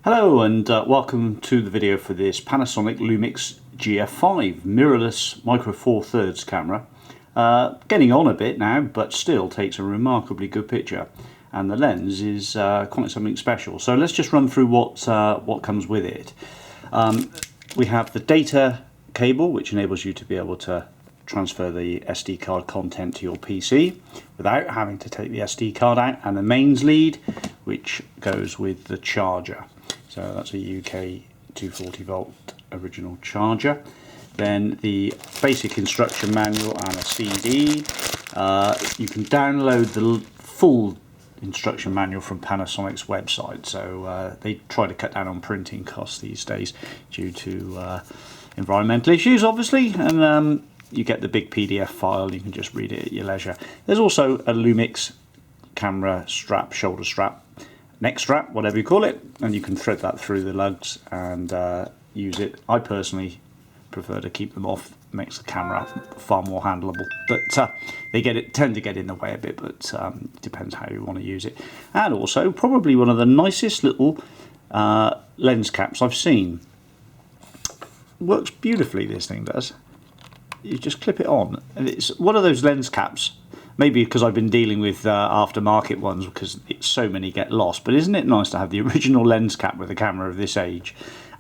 Hello and welcome to the video for this Panasonic LUMIX GF5 mirrorless micro four thirds camera. Getting on a bit now, but still takes a remarkably good picture, and the lens is quite something special. So let's just run through what comes with it. We have the data cable, which enables you to be able to transfer the SD card content to your PC without having to take the SD card out, and the mains lead, which goes with the charger. So that's a UK 240 volt original charger. Then the basic instruction manual and a CD. You can download the full instruction manual from Panasonic's website. So they try to cut down on printing costs these days due to environmental issues, obviously. And you get the big PDF file. You can just read it at your leisure. There's also a LUMIX camera strap, shoulder strap, neck strap, whatever you call it, and you can thread that through the lugs and use it. I personally prefer to keep them off. It makes the camera far more handleable, but they tend to get in the way a bit, but depends how you want to use it. And also probably one of the nicest little lens caps I've seen. Works beautifully, this thing does. You just clip it on, and it's one of those lens caps. Maybe because I've been dealing with aftermarket ones, because so many get lost. But isn't it nice to have the original lens cap with a camera of this age,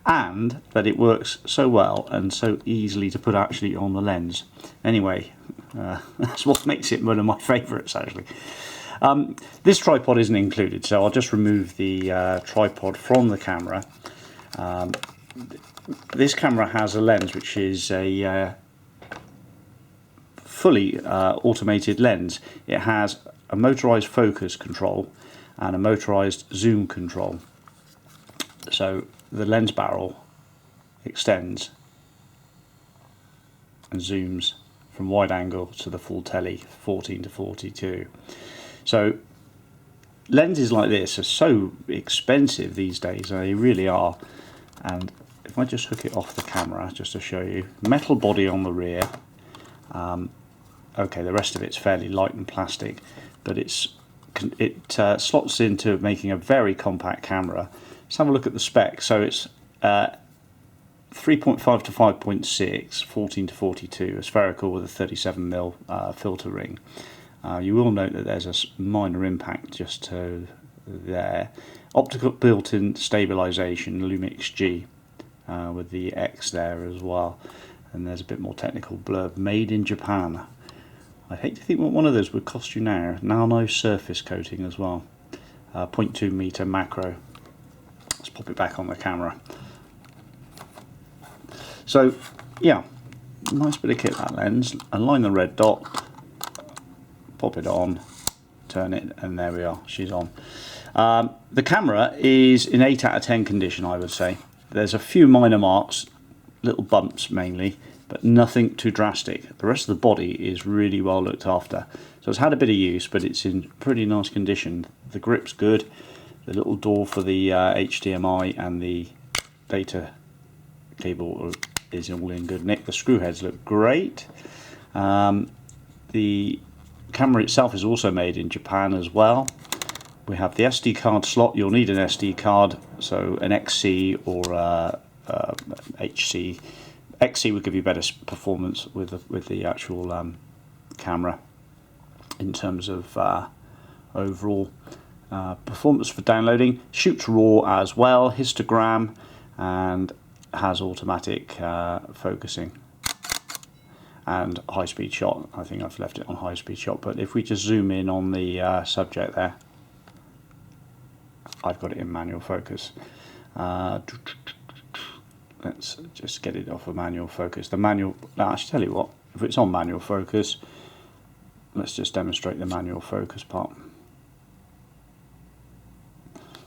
and that it works so well and so easily to put actually on the lens. Anyway, that's what makes it one of my favourites actually. This tripod isn't included, so I'll just remove the tripod from the camera. This camera has a lens which is a fully automated lens. It has a motorized focus control and a motorized zoom control. So the lens barrel extends and zooms from wide angle to the full tele, 14 to 42. So lenses like this are so expensive these days, they really are. And if I just hook it off the camera just to show you, metal body on the rear. Okay, the rest of it's fairly light and plastic, but it slots into making a very compact camera. Let's have a look at the specs. So it's 3.5 to 5.6, 14 to 42, a spherical with a 37mm filter ring. You will note that there's a minor impact just to there. Optical built-in stabilization, LUMIX G, with the X there as well. And there's a bit more technical blurb, made in Japan. I hate to think what one of those would cost you now. Nano surface coating as well. 0.2 meter macro. Let's pop it back on the camera. So, yeah, nice bit of kit, that lens. Align the red dot, pop it on, turn it, and there we are, she's on. The camera is in 8 out of 10 condition, I would say. There's a few minor marks, little bumps mainly, but nothing too drastic. The rest of the body is really well looked after. So it's had a bit of use, but it's in pretty nice condition. The grip's good. The little door for the HDMI and the data cable is all in good nick. The screw heads look great. The camera itself is also made in Japan as well. We have the SD card slot. You'll need an SD card, so an XC or HC. XC would give you better performance with the actual camera in terms of overall performance for downloading. Shoots RAW as well, histogram, and has automatic focusing and high-speed shot. I think I've left it on high-speed shot, but if we just zoom in on the subject there, I've got it in manual focus. Let's just get it off of manual focus. The manual, now I should tell you what, if it's on manual focus, let's just demonstrate the manual focus part.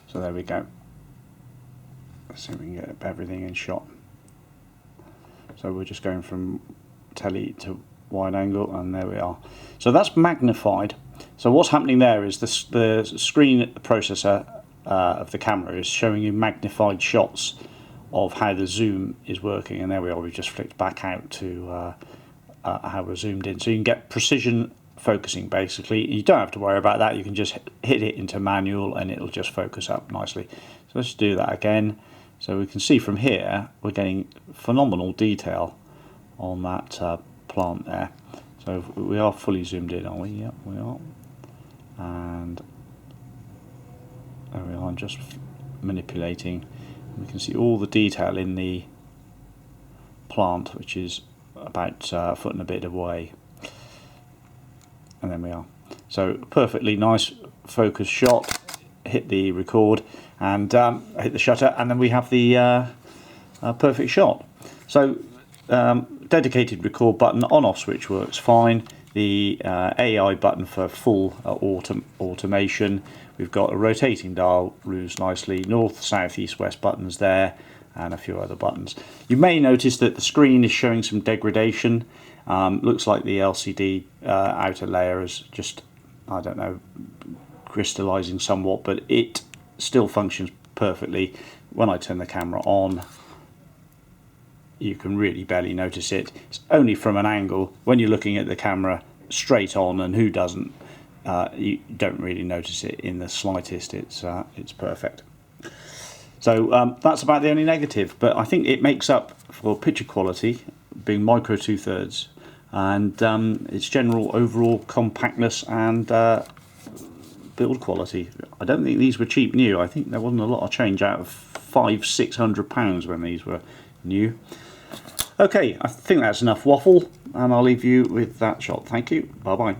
So there we go. Let's see if we can get everything in shot. So we're just going from tele to wide angle, and there we are. So that's magnified. So what's happening there is the screen processor of the camera is showing you magnified shots of how the zoom is working, and there we are, we've just flicked back out to how we're zoomed in. So you can get precision focusing basically. You don't have to worry about that. You can just hit it into manual and it'll just focus up nicely. So let's do that again. So we can see from here we're getting phenomenal detail on that plant there. So we are fully zoomed in, aren't we? Yep, we are. And there we are. I'm just manipulating. We can see all the detail in the plant, which is about a foot and a bit away. And then we are. So perfectly nice focus shot. Hit the record and hit the shutter, and then we have the perfect shot. So dedicated record button, on-off switch works fine. The AI button for full automation. We've got a rotating dial, moves nicely. North, south, east, west buttons there, and a few other buttons. You may notice that the screen is showing some degradation. Looks like the LCD outer layer is just, I don't know, crystallizing somewhat, but it still functions perfectly. When I turn the camera on, you can really barely notice it. It's only from an angle. When you're looking at the camera straight on, and who doesn't, you don't really notice it in the slightest. It's perfect. So that's about the only negative, but I think it makes up for picture quality, being micro 2/3, and its general overall compactness and build quality. I don't think these were cheap new. I think there wasn't a lot of change out of £500–600 when these were new. Okay, I think that's enough waffle, and I'll leave you with that shot. Thank you. Bye bye.